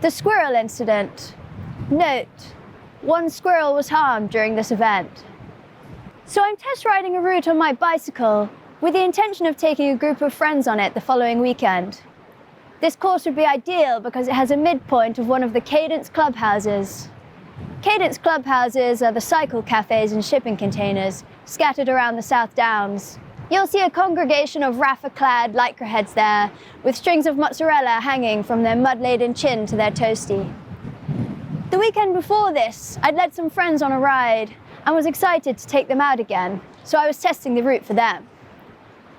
The Squirrel Incident. Note: one squirrel was harmed during this event. So I'm test riding a route on my bicycle with the intention of taking a group of friends on it the following weekend. This course would be ideal because it has a midpoint of one of the Cadence clubhouses. Cadence clubhouses are the cycle cafes and shipping containers scattered around the South Downs. You'll see a congregation of raffia-clad lycra heads there, with strings of mozzarella hanging from their mud-laden chin to their toasty. The weekend before this, I'd led some friends on a ride and was excited to take them out again, so I was testing the route for them.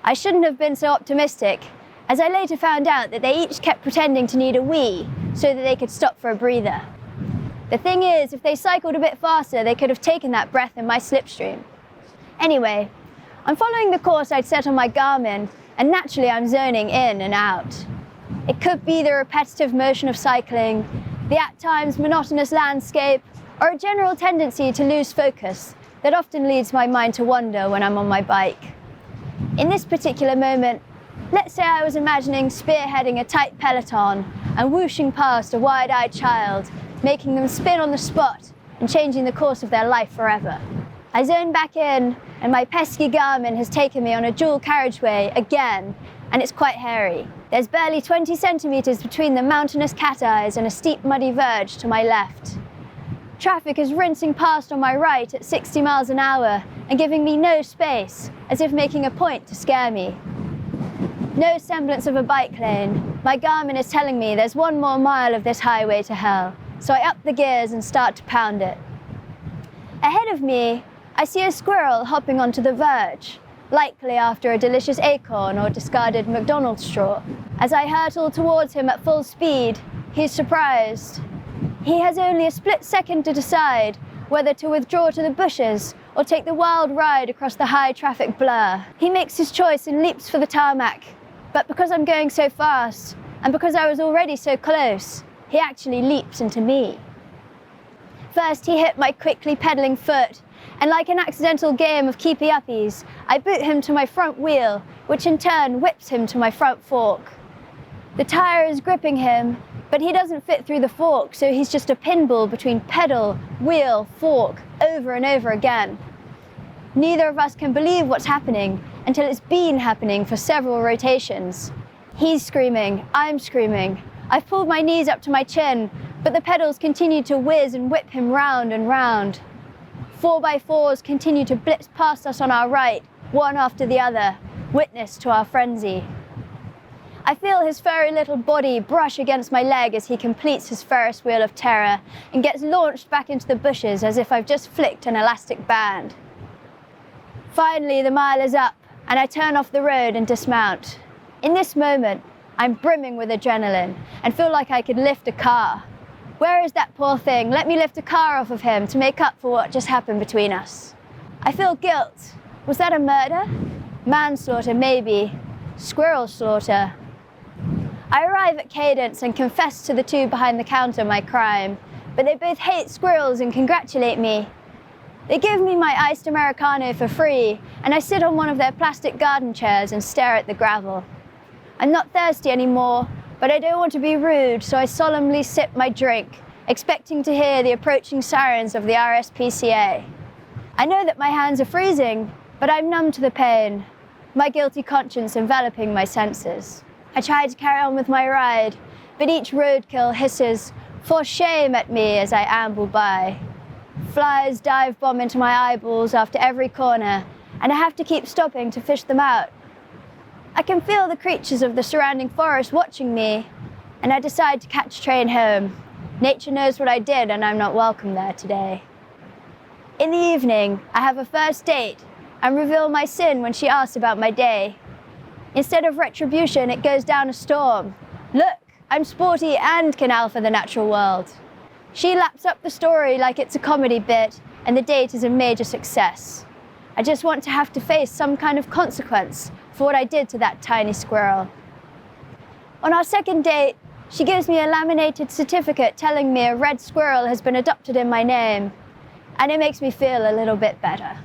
I shouldn't have been so optimistic, as I later found out that they each kept pretending to need a wee so that they could stop for a breather. The thing is, if they cycled a bit faster, they could have taken that breath in my slipstream. Anyway, I'm following the course I'd set on my Garmin, and naturally I'm zoning in and out. It could be the repetitive motion of cycling, the at times monotonous landscape, or a general tendency to lose focus that often leads my mind to wander when I'm on my bike. In this particular moment, let's say I was imagining spearheading a tight peloton and whooshing past a wide-eyed child, making them spin on the spot and changing the course of their life forever. I zone back in, and my pesky Garmin has taken me on a dual carriageway again, and it's quite hairy. There's barely 20 centimetres between the mountainous cat eyes and a steep muddy verge to my left. Traffic is rinsing past on my right at 60 miles an hour and giving me no space, as if making a point to scare me. No semblance of a bike lane. My Garmin is telling me there's 1 more mile of this highway to hell, so I up the gears and start to pound it. Ahead of me, I see a squirrel hopping onto the verge, likely after a delicious acorn or discarded McDonald's straw. As I hurtle towards him at full speed, he's surprised. He has only a split second to decide whether to withdraw to the bushes or take the wild ride across the high traffic blur. He makes his choice and leaps for the tarmac, but because I'm going so fast, and because I was already so close, he actually leaps into me. First, he hit my quickly pedaling foot, and like an accidental game of keepy-uppies, I boot him to my front wheel, which in turn whips him to my front fork. The tire is gripping him, but he doesn't fit through the fork, so he's just a pinball between pedal, wheel, fork, over and over again. Neither of us can believe what's happening until it's been happening for several rotations. He's screaming, I'm screaming. I've pulled my knees up to my chin, but the pedals continue to whiz and whip him round and round. 4x4s continue to blitz past us on our right, one after the other, witness to our frenzy. I feel his furry little body brush against my leg as he completes his Ferris wheel of terror and gets launched back into the bushes as if I've just flicked an elastic band. Finally, the mile is up, and I turn off the road and dismount. In this moment, I'm brimming with adrenaline and feel like I could lift a car. Where is that poor thing? Let me lift a car off of him to make up for what just happened between us. I feel guilt. Was that a murder? Manslaughter, maybe. Squirrel slaughter. I arrive at Cadence and confess to the two behind the counter my crime, but they both hate squirrels and congratulate me. They give me my iced Americano for free, and I sit on one of their plastic garden chairs and stare at the gravel. I'm not thirsty anymore, but I don't want to be rude, so I solemnly sip my drink, expecting to hear the approaching sirens of the RSPCA. I know that my hands are freezing, but I'm numb to the pain, my guilty conscience enveloping my senses. I try to carry on with my ride, but each roadkill hisses, "For shame," at me as I amble by. Flies dive bomb into my eyeballs after every corner, and I have to keep stopping to fish them out. I can feel the creatures of the surrounding forest watching me, and I decide to catch a train home. Nature knows what I did, and I'm not welcome there today. In the evening, I have a first date and reveal my sin when she asks about my day. Instead of retribution, it goes down a storm. Look, I'm sporty and can alpha the natural world. She laps up the story like it's a comedy bit, and the date is a major success. I just want to have to face some kind of consequence for what I did to that tiny squirrel. On our second date, she gives me a laminated certificate telling me a red squirrel has been adopted in my name, and it makes me feel a little bit better.